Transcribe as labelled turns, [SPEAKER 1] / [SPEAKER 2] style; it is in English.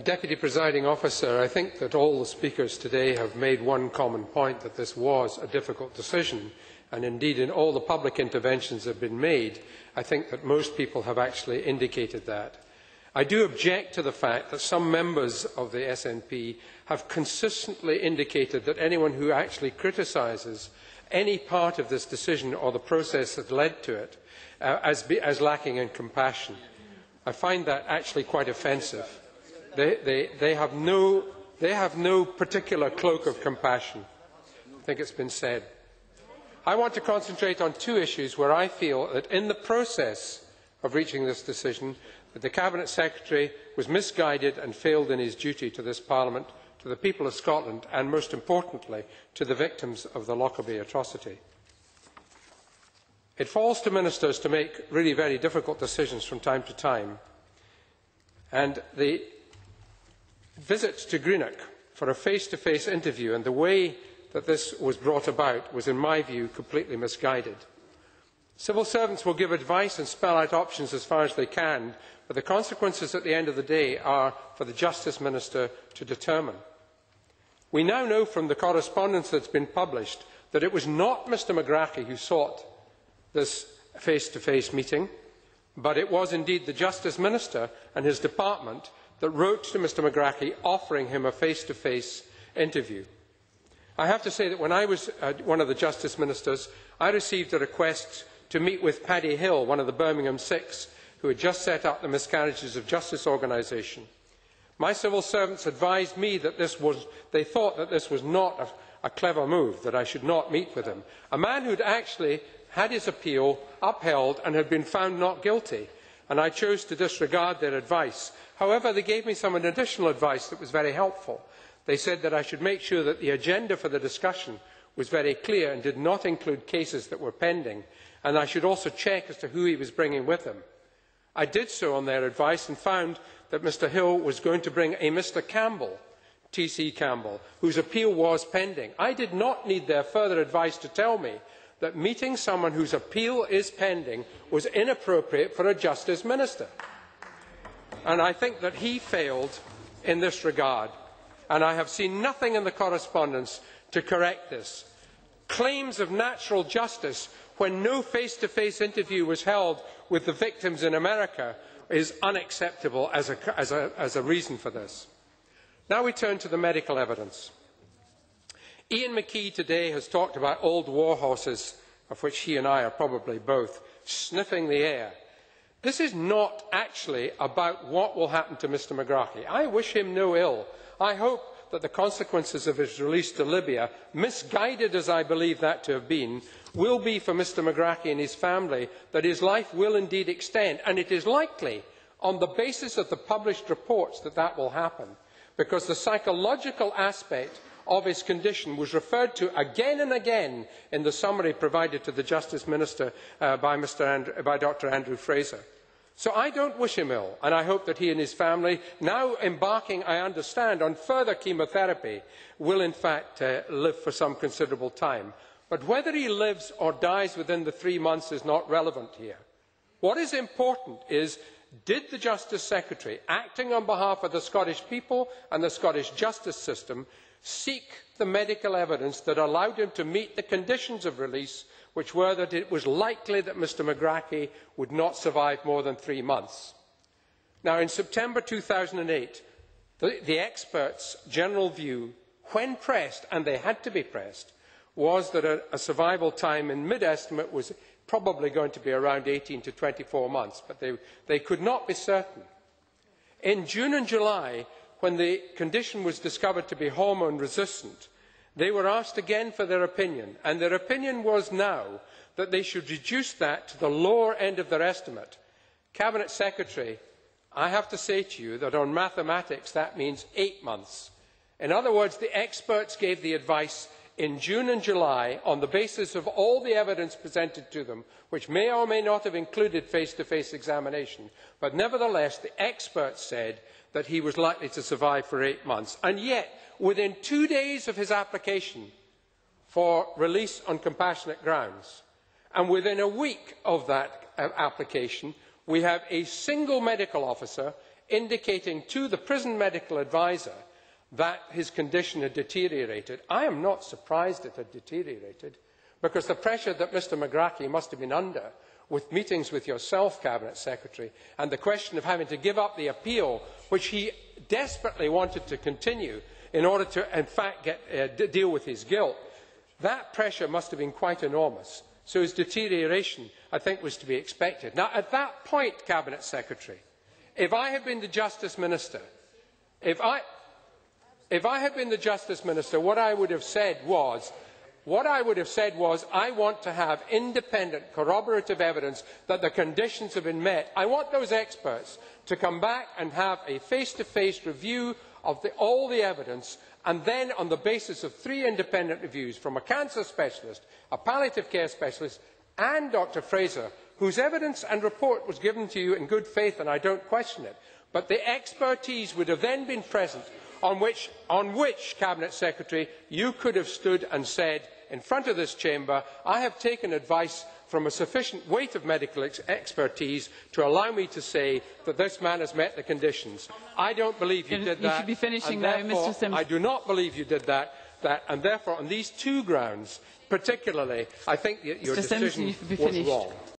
[SPEAKER 1] Deputy Presiding Officer, I think that all the speakers today have made one common point, that this was a difficult decision, and indeed in all the public interventions that have been made, I think that most people have actually indicated that. I do object to the fact that some members of the SNP have consistently indicated that anyone who actually criticises any part of this decision or the process that led to it as lacking in compassion. I find that actually quite offensive. They have no particular cloak of compassion. I think it's been said. I want to concentrate on two issues where I feel that in the process of reaching this decision, that the Cabinet Secretary was misguided and failed in his duty to this Parliament, to the people of Scotland and, most importantly, to the victims of the Lockerbie atrocity. It falls to ministers to make really very difficult decisions from time to time, and the visit to Greenock for a face-to-face interview and the way that this was brought about was, in my view, completely misguided. Civil servants will give advice and spell out options as far as they can, but the consequences at the end of the day are for the Justice Minister to determine. We now know from the correspondence that has been published that it was not Mr McGrachy who sought this face-to-face meeting, but it was indeed the Justice Minister and his department that wrote to Mr McGrachy offering him a face-to-face interview. I have to say that when I was one of the Justice Ministers, I received a request to meet with Paddy Hill, one of the Birmingham Six, who had just set up the Miscarriages of Justice organisation. My civil servants advised me that they thought that this was not a clever move, that I should not meet with him. A man who had actually had his appeal upheld and had been found not guilty, and I chose to disregard their advice. However, they gave me some additional advice that was very helpful. They said that I should make sure that the agenda for the discussion was very clear and did not include cases that were pending, and I should also check as to who he was bringing with him. I did so on their advice and found that Mr Hill was going to bring a Mr Campbell, T.C. Campbell, whose appeal was pending. I did not need their further advice to tell me that meeting someone whose appeal is pending was inappropriate for a Justice Minister. And I think that he failed in this regard, and I have seen nothing in the correspondence to correct this. Claims of natural justice when no face-to-face interview was held with the victims in America is unacceptable as a reason for this. Now we turn to the medical evidence. Ian McKee today has talked about old war horses, of which he and I are probably both, sniffing the air. This is not actually about what will happen to Mr McGrachy. I wish him no ill. I hope that the consequences of his release to Libya, misguided as I believe that to have been, will be for Mr McGrachy and his family that his life will indeed extend. And it is likely, on the basis of the published reports, that that will happen, because the psychological aspect of his condition was referred to again and again in the summary provided to the Justice Minister by Dr Andrew Fraser. So I don't wish him ill, and I hope that he and his family, now embarking, I understand, on further chemotherapy, will in fact live for some considerable time. But whether he lives or dies within the 3 months is not relevant here. What is important is, did the Justice Secretary, acting on behalf of the Scottish people and the Scottish justice system, seek the medical evidence that allowed him to meet the conditions of release, which were that it was likely that Mr McGrachy would not survive more than 3 months? Now, in September 2008, the experts' general view, when pressed, and they had to be pressed, was that a survival time in mid-estimate was probably going to be around 18 to 24 months, but they could not be certain. In June and July, when the condition was discovered to be hormone-resistant, they were asked again for their opinion, and their opinion was now that they should reduce that to the lower end of their estimate. Cabinet Secretary, I have to say to you that on mathematics that means 8 months. In other words, the experts gave the advice in June and July on the basis of all the evidence presented to them, which may or may not have included face-to-face examination, but nevertheless the experts said that he was likely to survive for 8 months. And yet, within 2 days of his application for release on compassionate grounds, and within a week of that application, we have a single medical officer indicating to the prison medical advisor that his condition had deteriorated. I am not surprised it had deteriorated, because the pressure that Mr McGrachy must have been under with meetings with yourself, Cabinet Secretary, and the question of having to give up the appeal, which he desperately wanted to continue in order to, in fact, deal with his guilt, that pressure must have been quite enormous. So his deterioration, I think, was to be expected. Now, at that point, Cabinet Secretary, if I had been the Justice Minister, what I would have said was, I want to have independent corroborative evidence that the conditions have been met. I want those experts to come back and have a face-to-face review of all the evidence, and then on the basis of 3 independent reviews from a cancer specialist, a palliative care specialist and Dr Fraser, whose evidence and report was given to you in good faith, and I don't question it, but the expertise would have then been present on which, Cabinet Secretary, you could have stood and said in front of this chamber, I have taken advice from a sufficient weight of medical expertise to allow me to say that this man has met the conditions. I don't believe you did that.
[SPEAKER 2] You should be finishing now, Mr. Simpson.
[SPEAKER 1] I do not believe you did that, and therefore on these 2 grounds particularly, I think that your decision was wrong.